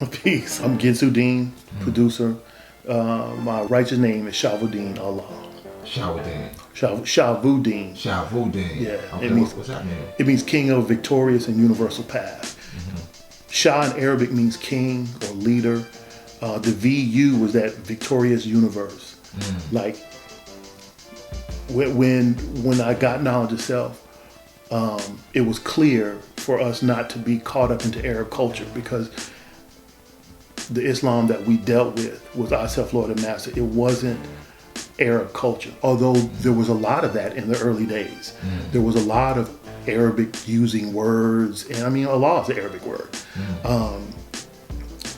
Peace. I'm GensuDean, producer. My righteous name is Shavuddin Allah. Shavuddin. Shavuddin. Shavuddin. Yeah. Okay, It means, what's that mean? it means king of victorious and universal path. Shah in Arabic means king or leader. The VU was that victorious universe. Like when I got knowledge of self, it was clear for us not to be caught up into Arab culture, because the Islam that we dealt with was our self-Lord and Master. It wasn't Arab culture, although there was a lot of that in the early days. There was a lot of Arabic using words, and I mean, Allah is an Arabic word.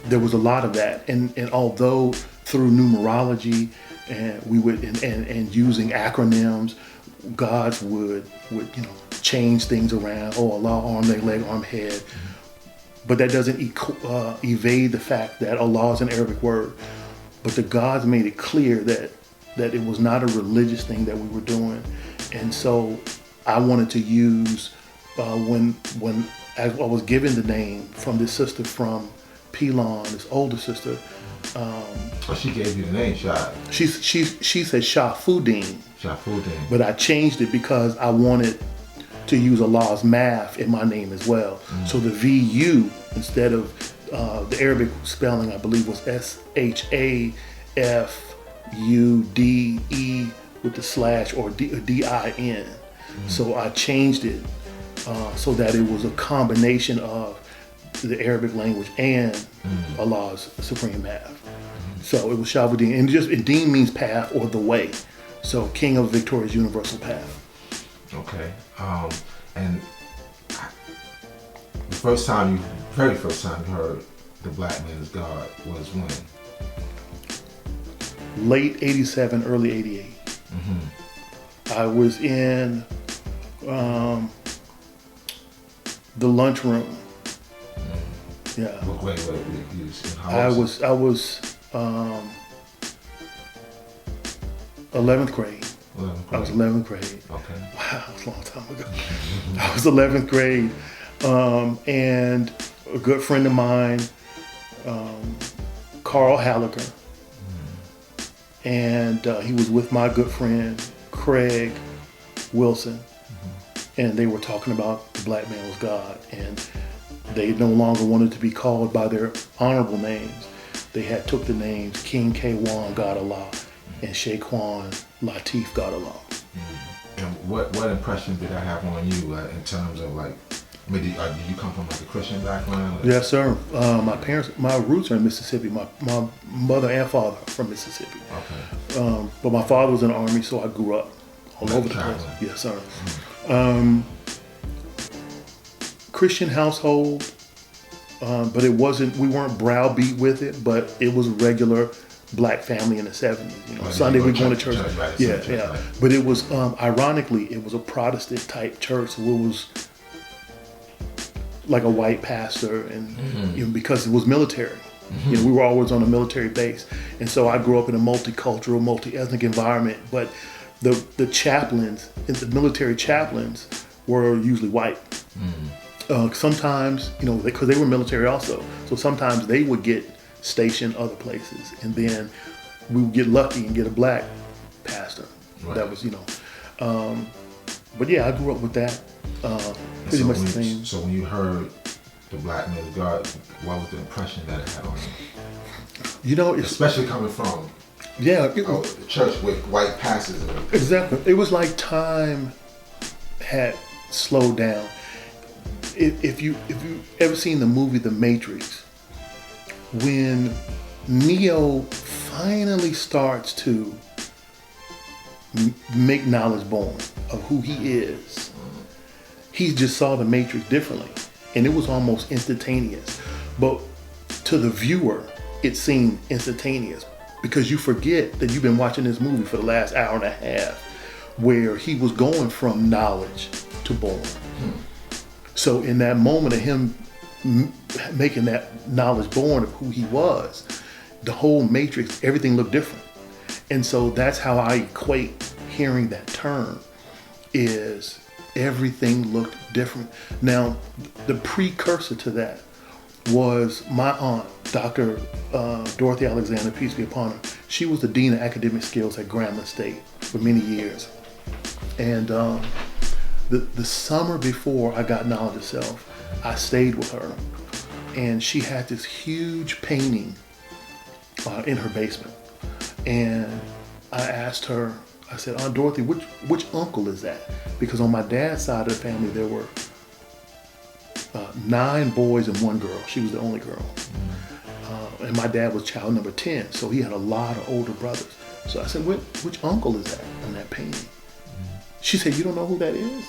There was a lot of that, and although through numerology and we would and using acronyms, gods would change things around. Oh, Allah, arm, leg, arm, head. But that doesn't evade the fact that Allah is an Arabic word. But the gods made it clear that it was not a religious thing that we were doing. And so I wanted to use, when I was given the name from this sister from Pelon, this older sister. She gave you the name, Shah. She said Shafuddin. Shafuddin. But I changed it because I wanted to use Allah's math in my name as well. So the VU, instead of the Arabic spelling, I believe was SHAFUDE with the slash, or DIN. So I changed it so that it was a combination of the Arabic language and Allah's supreme math. So it was Shavuddin, and Deen means path or the way. So king of victorious universal path. Okay. And the very first time you heard the black man is God was when? Late 87, early 88. I was in the lunchroom. Yeah. What grade were you in? I was 11th grade. I was 11th grade. Okay. Wow, that was a long time ago. I was 11th grade, and a good friend of mine, Carl Hallaker, and he was with my good friend Craig Wilson, and they were talking about the black man was God, and they no longer wanted to be called by their honorable names. They had took the names King K1 God Allah and Shaquan Latif God Allah. And what impression did that have on you in terms of, like, I mean, did you come from like a Christian background? Yes, sir. My roots are in Mississippi. My mother and father are from Mississippi. Okay. But my father was in the Army, so I grew up all over the place. Yes, sir. Christian household, but we weren't browbeat with it, but it was regular black family in the 70s. Sunday we going to church. Yeah. But it was, ironically, it was a Protestant type church. So it was like a white pastor, and because it was military. We were always on a military base. And so I grew up in a multicultural, multi-ethnic environment, but the chaplains, the military chaplains, were usually white. Sometimes, because they were military also, so sometimes they would get stationed other places, and then we would get lucky and get a black pastor. Right. That was, but yeah, I grew up with that. Pretty much the same. So when you heard the black man is God, what was the impression that it had on you? Especially coming from a church with white pastors. Exactly. It was like time had slowed down. If you ever seen the movie The Matrix, when Neo finally starts to make knowledge born of who he is, he just saw the Matrix differently, and it was almost instantaneous. But to the viewer, it seemed instantaneous, because you forget that you've been watching this movie for the last hour and a half, where he was going from knowledge to born. So in that moment of him making that knowledge born of who he was, the whole Matrix, everything looked different. And so that's how I equate hearing that term, is everything looked different. Now, the precursor to that was my aunt, Dr. Dorothy Alexander, peace be upon her. She was the Dean of Academic Skills at Grambling State for many years. And the summer before I got Knowledge of Self, I stayed with her. And she had this huge painting in her basement. And I asked her, I said, Aunt Dorothy, which uncle is that? Because on my dad's side of the family, there were 9 boys and 1 girl. She was the only girl. And my dad was child number 10, so he had a lot of older brothers. So I said, which uncle is that on that painting? She said, you don't know who that is?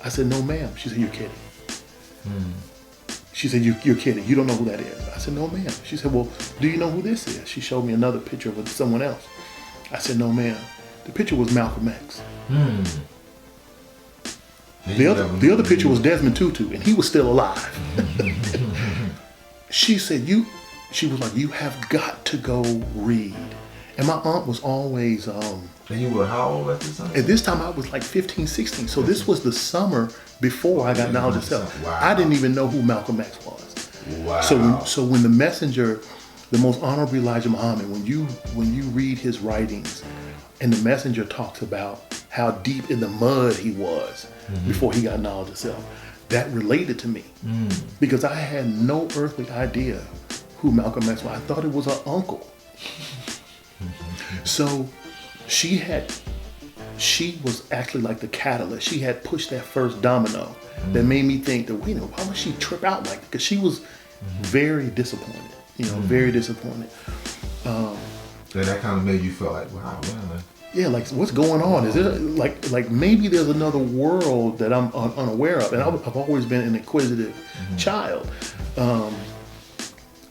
I said, no, ma'am. She said, you're kidding. She said, you're kidding. You don't know who that is. I said, no, ma'am. She said, well, do you know who this is? She showed me another picture of someone else. I said, no, ma'am. The picture was Malcolm X. The other picture was Desmond Tutu, and he was still alive. She said, she was like, you have got to go read. And my aunt was always... and you were how old at this time? At this time, I was like 15, 16. So this was the summer before I got Knowledge of Self. Wow. I didn't even know who Malcolm X was. Wow. So when the messenger, the most honorable Elijah Muhammad, when you read his writings, and the messenger talks about how deep in the mud he was before he got Knowledge of Self, that related to me. Because I had no earthly idea who Malcolm X was. I thought it was her uncle. So she was actually like the catalyst. She had pushed that first domino that made me think that, wait a minute, why would she trip out like that? Because she was very disappointed, very disappointed. And that kind of made you feel like, wow, man. Yeah, like what's going on? Is it like maybe there's another world that I'm unaware of? And I've always been an inquisitive child.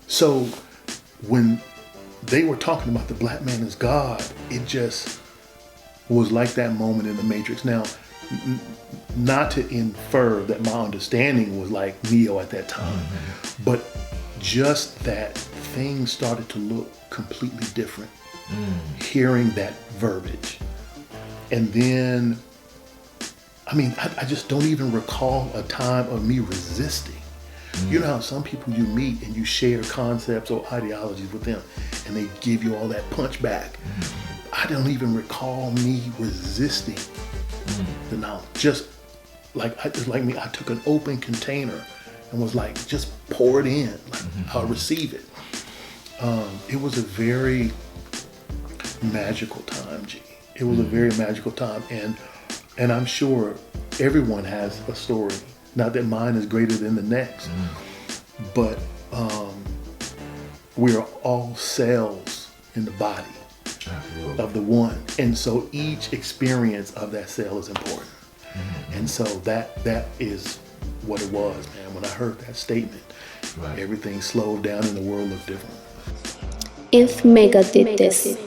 So when they were talking about the black man as God, it just was like that moment in the Matrix. Now, not to infer that my understanding was like Neo at that time, but just that things started to look completely different. Hearing that verbiage. And then, I just don't even recall a time of me resisting. You know how some people you meet and you share concepts or ideologies with them and they give you all that punch back. I don't even recall me resisting the knowledge. Just like me, I took an open container and was like, just pour it in, like I'll receive it. It was a very magical time, G. It was a very magical time, and I'm sure everyone has a story. Not that mine is greater than the next, but we are all cells in the body of the one, and so each experience of that cell is important. And so that is what it was, man. When I heard that statement, everything slowed down and the world looked different. If Mecca did this.